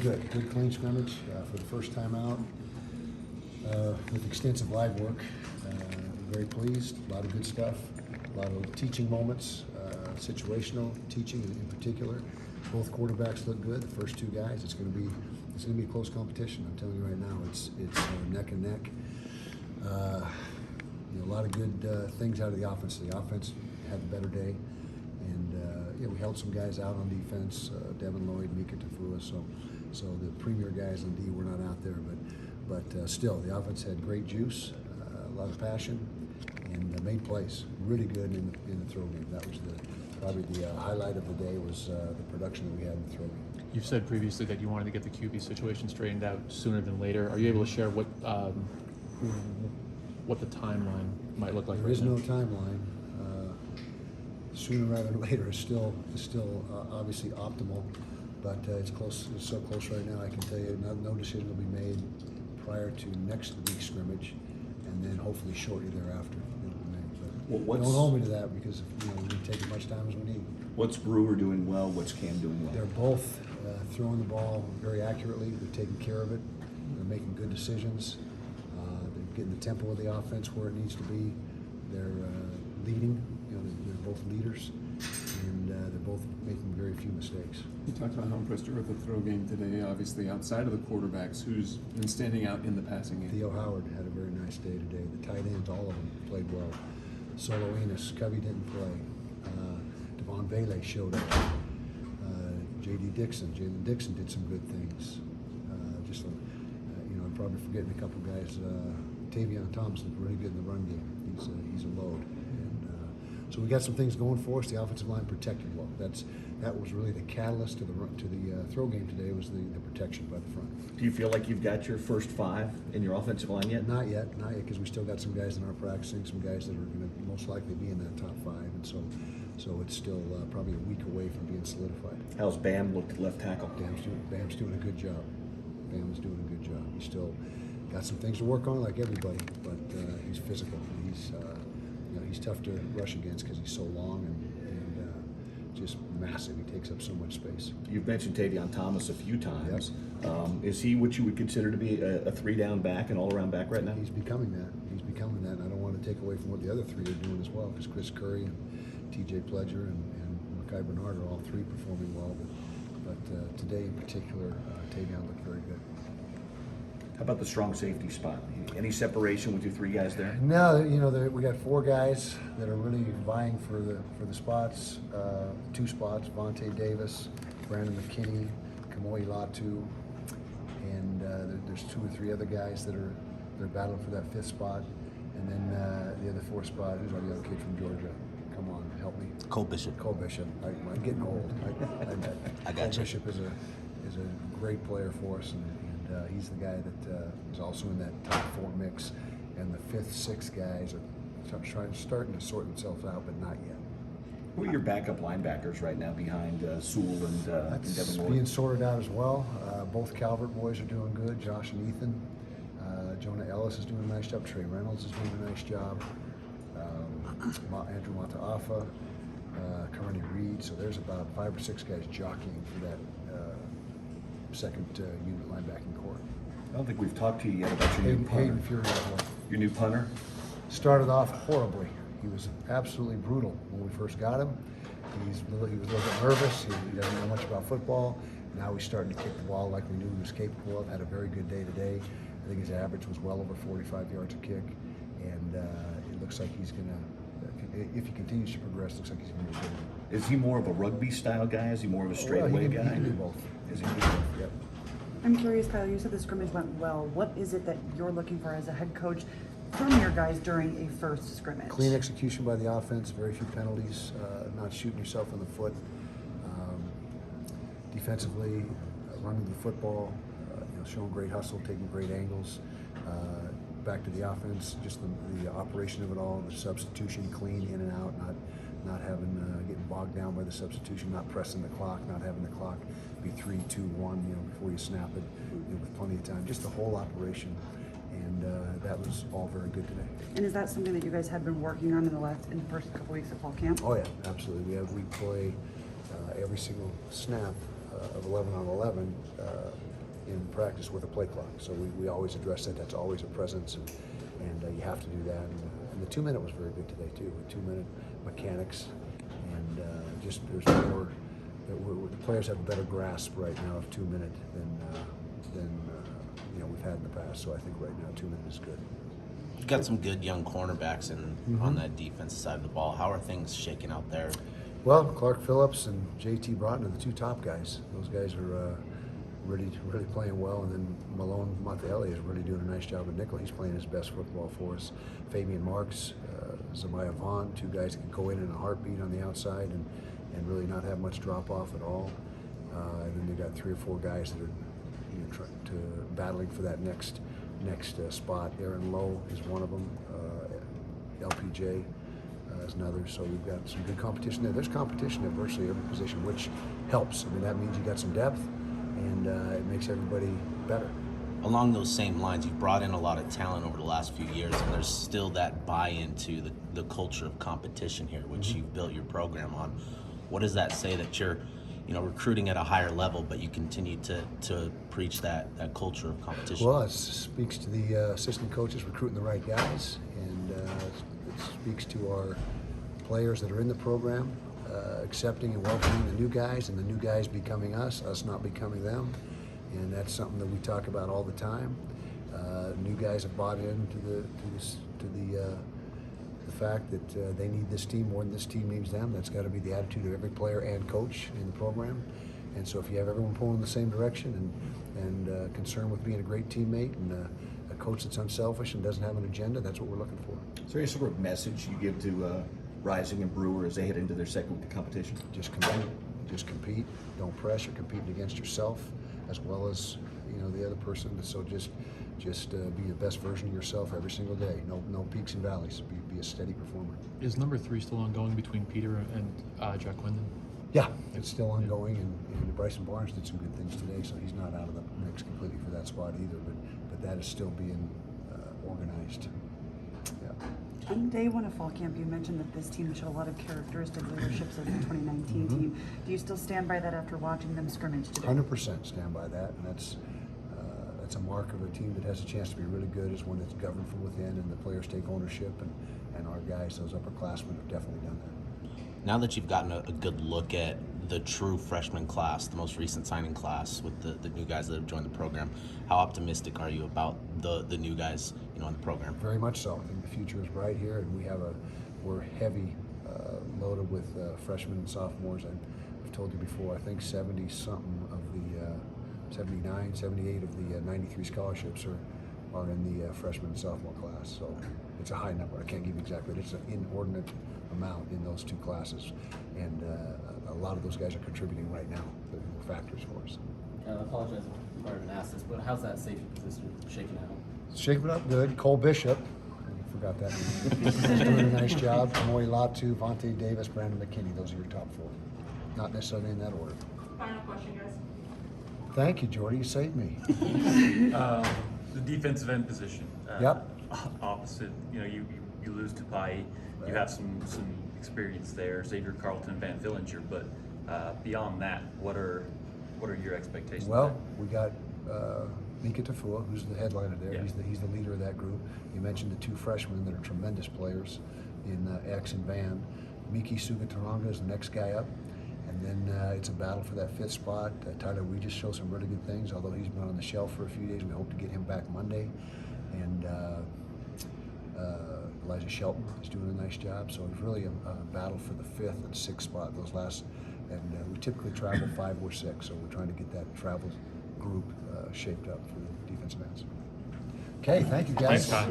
Good clean scrimmage for the first time out with extensive live work. Very pleased. A lot of good stuff. A lot of teaching moments, situational teaching in particular. Both quarterbacks look good. The first two guys, it's going to be a close competition. I'm telling you right now, it's neck and neck. A lot of good things out of the offense. The offense had a better day, and we held some guys out on defense. Devin Lloyd, Mika Tafua. So the premier guys on D were not out there, but still the offense had great juice, a lot of passion, and made plays. Really good in the throw game. That was probably the highlight of the day was the production that we had in the throw game. You've said previously that you wanted to get the QB situation straightened out sooner than later. Are you able to share what the timeline might look like? There is no timeline. Sooner rather than later is still obviously optimal, but it's close. It's so close right now. I can tell you, no decision will be made prior to next week's scrimmage, and then hopefully shortly thereafter it'll be made. But don't hold me to that because we didn't take as much time as we need. What's Brewer doing well? What's Cam doing well? They're both throwing the ball very accurately. They're taking care of it. They're making good decisions. They're getting the tempo of the offense where it needs to be. They're leading. They're both leaders, and they're both making very few mistakes. You talked about how impressed you were with the throw game today. Obviously, outside of the quarterbacks, who's been standing out in the passing game? Theo Howard had a very nice day today. The tight ends, all of them, played well. Solo Enos, Covey didn't play. Devon Bailey showed up. Jalen Dixon did some good things. I'm probably forgetting a couple guys. Tavion Thompson's really good in the run game. He's a load. So we got some things going for us. The offensive line protected well. That was really the catalyst to the throw game today was the protection by the front. Do you feel like you've got your first five in your offensive line yet? Not yet, because we still got some guys in our practicing, some guys that are going to most likely be in that top five, and so it's still probably a week away from being solidified. How's Bam looked at left tackle? Bam's doing a good job. Bam is doing a good job. He's still got some things to work on, like everybody, but he's physical. He's tough to rush against because he's so long and just massive. He takes up so much space. You've mentioned Tavion Thomas a few times. Yep. Is he what you would consider to be a three-down back, an all-around back right now? He's becoming that. And I don't want to take away from what the other three are doing as well, because Chris Curry and T.J. Pledger and Mackay Bernard are all three performing well. But today in particular, Tavion looked very good. How about the strong safety spot? Any separation with your three guys there? No, we got four guys that are really vying for the spots, two spots: Vontae Davis, Brandon McKinney, Kamoi Latu, and there's two or three other guys they're battling for that fifth spot, and then the other fourth spot. Who's the other kid from Georgia? Come on, help me. Cole Bishop. I'm getting old. I got Cole you. Bishop is a great player for us, and he's the guy that is also in that top four mix. And the fifth, sixth guys are starting to sort themselves out, but not yet. Who are your backup linebackers right now behind Sewell and That's Devin Lloyd? being sorted out as well. Both Calvert boys are doing good. Josh and Ethan. Jonah Ellis is doing a nice job. Trey Reynolds is doing a nice job. Andrew Mataafa, Carney Reed. So there's about 5 or 6 guys jockeying for that second unit linebacking core. I don't think we've talked to you yet about your new punter. Hayden Fury, Your new punter? started off horribly. He was absolutely brutal when we first got him. He was a little bit nervous. He doesn't know much about football. Now he's starting to kick the ball like we knew he was capable of. Had a very good day today. I think his average was well over 45 yards a kick, and it looks like he's going to, if he continues to progress, looks like he's going to be good. Is he more of a rugby style guy? Is he more of a straightaway guy? He can do both. Is he do both? Yep. I'm curious, Kyle, you said the scrimmage went well. What is it that you're looking for as a head coach from your guys during a first scrimmage? Clean execution by the offense, very few penalties, not shooting yourself in the foot. Defensively, running the football, showing great hustle, taking great angles. Back to the offense, just the operation of it all, the substitution, clean in and out, not having getting bogged down by the substitution, not pressing the clock, not having the clock be 3, 2, 1, before you snap it, with plenty of time. Just the whole operation, and that was all very good today. And is that something that you guys have been working on in the first couple weeks of fall camp? Oh yeah, absolutely. We play every single snap of 11 on 11 in practice with a play clock. So we always address that. That's always a presence, and you have to do that. And the 2-minute was very good today too. With 2-minute mechanics, and just there's more. The players have a better grasp right now of 2-minute than we've had in the past. So I think right now 2-minute is good. You've got some good young cornerbacks on that defensive side of the ball. How are things shaking out there? Well, Clark Phillips and JT Broughton are the two top guys. Those guys are really playing well, and then Malone Montehelli is really doing a nice job at nickel. He's playing his best football for us. Fabian Marks, Zamiah Vaughn, two guys that can go in a heartbeat on the outside and really not have much drop off at all. And then they got 3 or 4 guys that are battling for that next spot. Aaron Lowe is one of them. LPJ is another. So we've got some good competition there. There's competition at virtually every position, which helps. I mean, that means you got some depth, and it makes everybody better. Along those same lines, you've brought in a lot of talent over the last few years, and there's still that buy-in to the culture of competition here, which you've built your program on. What does that say that you're recruiting at a higher level, but you continue to preach that culture of competition? Well, it speaks to the assistant coaches recruiting the right guys, and it speaks to our players that are in the program accepting and welcoming the new guys, and the new guys becoming us not becoming them. And that's something that we talk about all the time. New guys have bought into the fact that they need this team more than this team needs them. That's got to be the attitude of every player and coach in the program. And so if you have everyone pulling in the same direction and concerned with being a great teammate and a coach that's unselfish and doesn't have an agenda, that's what we're looking for. Is there any sort of message you give to Rising and Brewer as they head into their second week of competition? Just compete. Just compete. Don't press. You're competing against yourself as well as the other person. So just be the best version of yourself every single day. No peaks and valleys. Be a steady performer. Is number 3 still ongoing between Peter and Jack Wyndham? Yeah, it's still ongoing, and Bryson Barnes did some good things today, so he's not out of the mix completely for that spot either. But that is still being organized. Yeah. On day one of fall camp, you mentioned that this team showed a lot of characteristic leaderships of the 2019 team. Do you still stand by that after watching them scrimmage today? 100% stand by that, and that's a mark of a team that has a chance to be really good, is one that's governed from within and the players take ownership, and our guys, those upperclassmen, have definitely done that. Now that you've gotten a good look at the true freshman class, the most recent signing class with the new guys that have joined the program, how optimistic are you about the new guys in the program? Very much so. I think the future is bright here, and we're heavy loaded with freshmen and sophomores. I've told you before, I think 70-something of the 79, 78 of the 93 scholarships are in the freshman and sophomore class. So it's a high number. I can't give you exactly, but it's an inordinate amount in those 2 classes, and a lot of those guys are contributing right now. They're factors for us. I apologize if I've already been asked this, but how's that safety position shaking out? Shaking up good. Cole Bishop, I forgot that name. Doing a nice job. Kamoi Latu, Vontae Davis, Brandon McKinney. Those are your top 4. Not necessarily in that order. Final question, guys. Thank you, Jordy. You saved me. The defensive end position. Yep. Opposite, you lose to Pai. You have some experience there, Xavier Carlton, Van Villinger, but beyond that, what are your expectations? Well, we got Mika Tafua, who's the headliner there. Yeah. He's the leader of that group. You mentioned the 2 freshmen that are tremendous players in X and Van. Miki Sugataranga is the next guy up. And then it's a battle for that 5th spot. Tyler Regis shows some really good things, although he's been on the shelf for a few days. We hope to get him back Monday. And Elijah Shelton is doing a nice job. So it's really a battle for the 5th and 6th spot. Those last, and we typically travel 5 or 6, so we're trying to get that travel group shaped up for the defensive ends. Okay, thank you guys. Thanks, Todd.